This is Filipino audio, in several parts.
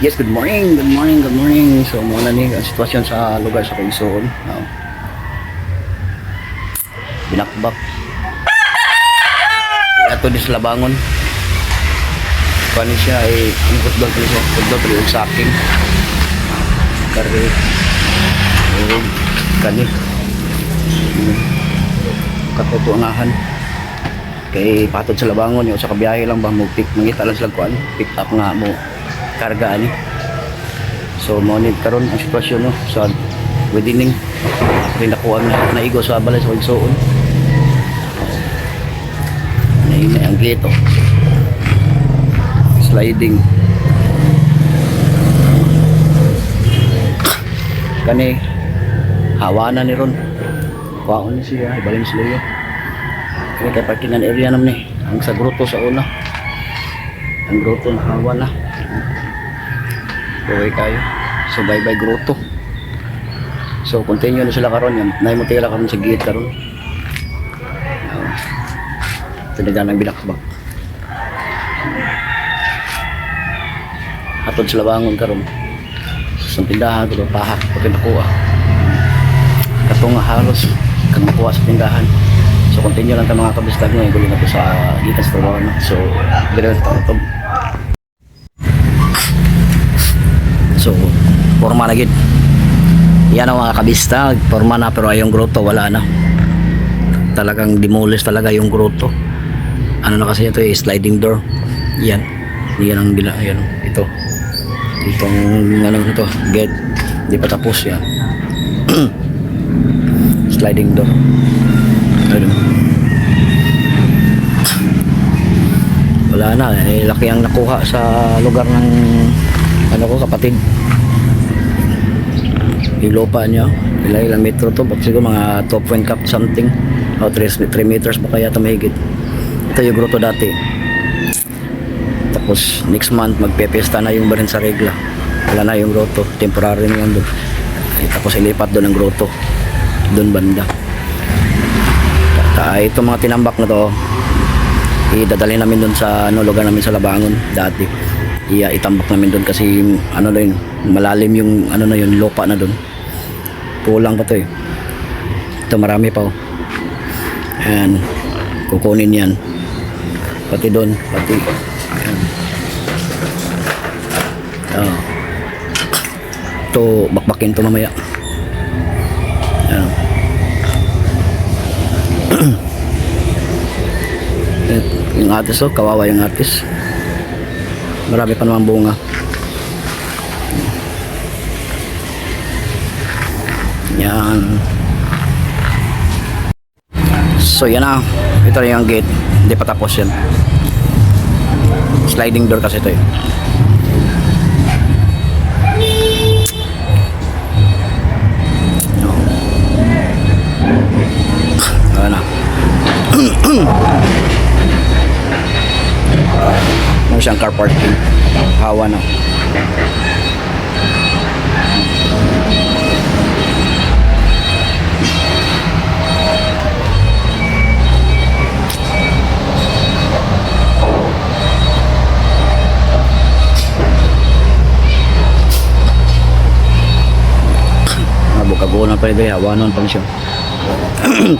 Yes, good morning, good morning, good morning. So, muna ni ang sitwasyon sa lugar sa Quezon. Binakbak. Ato di sa Labangon. Kani siya ay football ko siya. Football ko yung saking. Kari. Kani. Katutunahan. Kay patod sa Labangon yung sa kabiyahe lang ba mo pick mangita lang sila kuan. Pick up nga mo karga ani. So monit karon ang sitwasyon no sa wedding rin nakuha na naigo sa balay sa Quezon. Naina ang gate sliding kani hawana ni ron kuwaon ni siya ibalin sila yun kaya kay parkingan area naman ni ang sa gruto sa una ang gruto na hawana buhay kayo so bye bye gruto so continue na sila karon yan naimutila karon sa gate karon tinaga ng binakbak hatod sa Labangon karon sa tindahan ko pahak pag nakuha katong halos kang nakuha sa tindahan so continue lang ta mga kabistag ngayon gulo na to sa gitas to so dire ta so forma na gid yan ang mga kabistag forma na pero ayong grotto wala na talagang demolish talaga yung grotto ano na kasi ito sliding door yan ang yan ito itong ano ito gate di pa tapos yan sliding door ayun wala na laki ang nakuha sa lugar ng ano ko kapatid yung lupa niya ilang metro to but siguro mga 2 cup something o 3 meters pa kaya mahigit ito yung grotto dati tapos next month magpepesta na yung barin sa regla wala na yung grotto temporary na lang doon tapos ilipat doon ang grotto doon banda ito mga tinambak na to idadali namin doon sa ano, lugar namin sa Labangon dati itambak namin doon kasi ano na yun malalim yung ano na yun lupa na doon kulang pa to ito marami pa and kukunin yan pati doon pati ito bakbakin to mamaya yung atis kawawa yung atis marami pa naman bunga yan so yan na ito na yung gate hindi pa tapos yan sliding door kasi ito na ano siyang car parking hawa na buka-buka na pala hawanon pa siya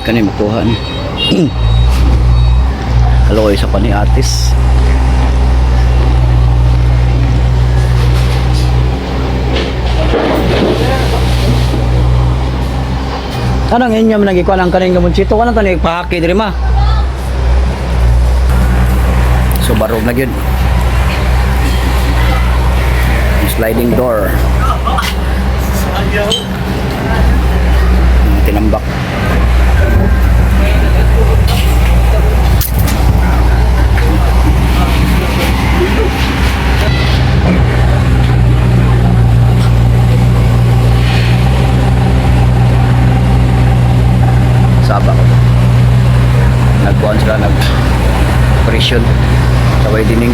kanina makuha ni halo isa pa ni atis anong inyo managikuha ng kaning gamunchito ka na ito nagpahaki diri ma so barog na yun sliding door tinambak Sabak nagbuhan sila nag-operation sa widening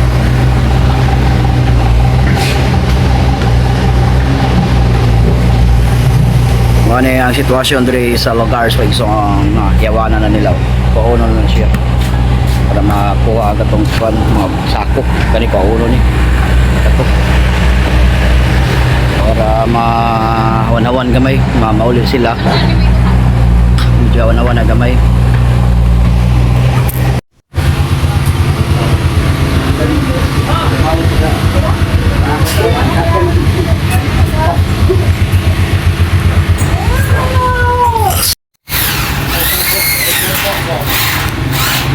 ano ang sitwasyon diri sa lugar so isang yawanan na nila pauno na siya para makuha agad tong mga sako kani pauno ni kato para mahawan-hawan gamay, mauli sila. Medyo hawan-hawan na gamay.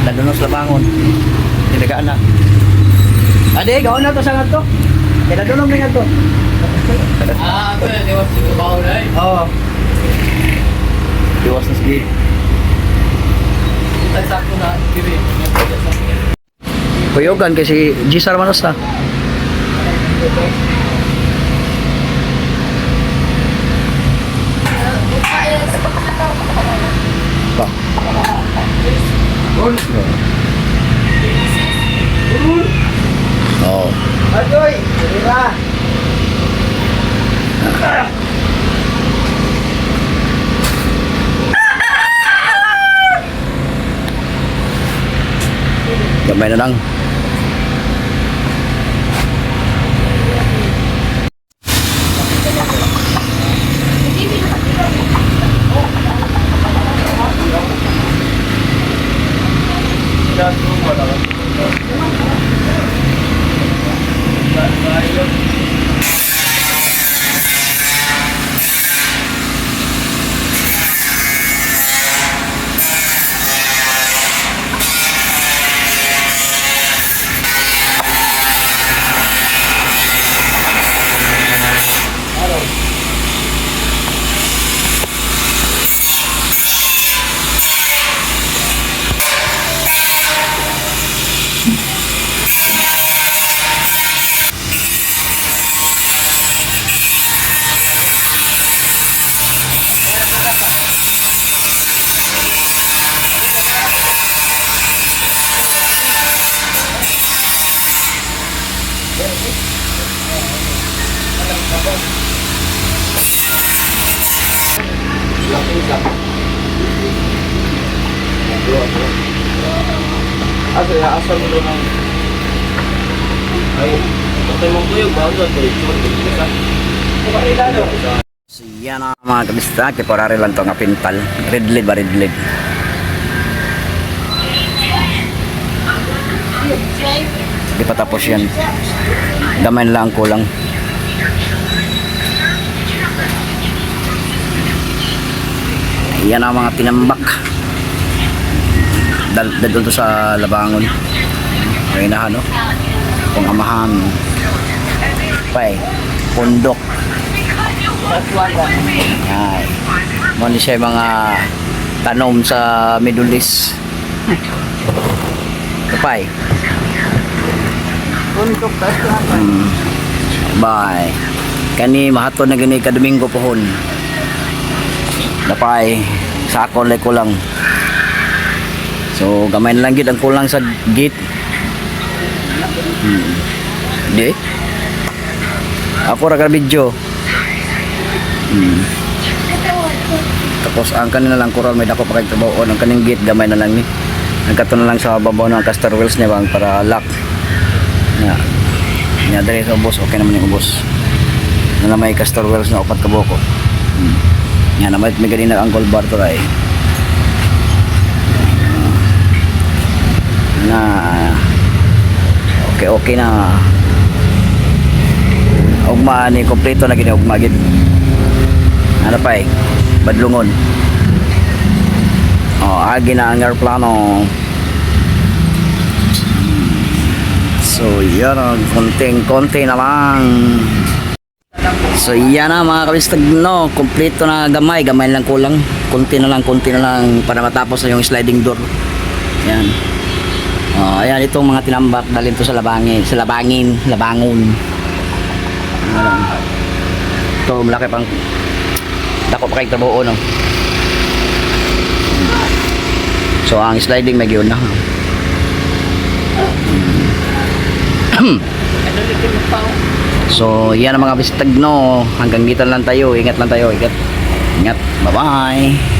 Dadunos labangon. Tinagaan na. Ade, gawon na to sa ngadto. Kaya dadunom na ngadto. Diwas sa bawo na eh. Oo. Diwas na sige. Sakto na, kiri. Kuyogan kasi Gisar Manos na. Ba. Oh. Adoy, dira. Gamay na lang. Asal mo doon. Ay, patay mong tuyog ba? Ano ito? So yan ang mga kabista, kiporari lang ito nga pintal. Red lead ba red lead? Di pa tapos yan. Gamay lang kulang. Yan ang mga tinambak. Dal to sa labangon. Ay na ano? Kung amahan. Pay, pundok. Ay. Mo ni siya mga tanom sa Middle East. Kapay. Untuk tas Bye. Kani mahaton na gani ka Domingo pohon. Napay sakol ko lang. So gamay na lang gid ang kulang sa gate. Di. Ako ra ka video. Tapos ang kanina lang kural may dako pa kay trabaho ang kaning gate gamay na lang ni. Nagkato na lang sa babaw ng caster wheels niya bang para lock. Nya. Nya dere sa boss okay naman yung boss. Na may caster wheels na upat ka buko. Nya na may ganina ang gold bar to ay. Na okay na ugma ni kompleto na gini ugma gid ano pa badlungon agi na ang aeroplano. So yan konti na lang. So yan na mga kabistag no, kompleto na gamay lang kulang, konti na lang para matapos na yung sliding door. Yan. Ayan itong mga tinambak dalhin to sa labangon. Ito malaki pang dako pa kay trabaho no. So ang sliding may gyud na. So yan ang mga bistag no, hanggang dito lang tayo, ingat lang tayo, ingat. Bye bye.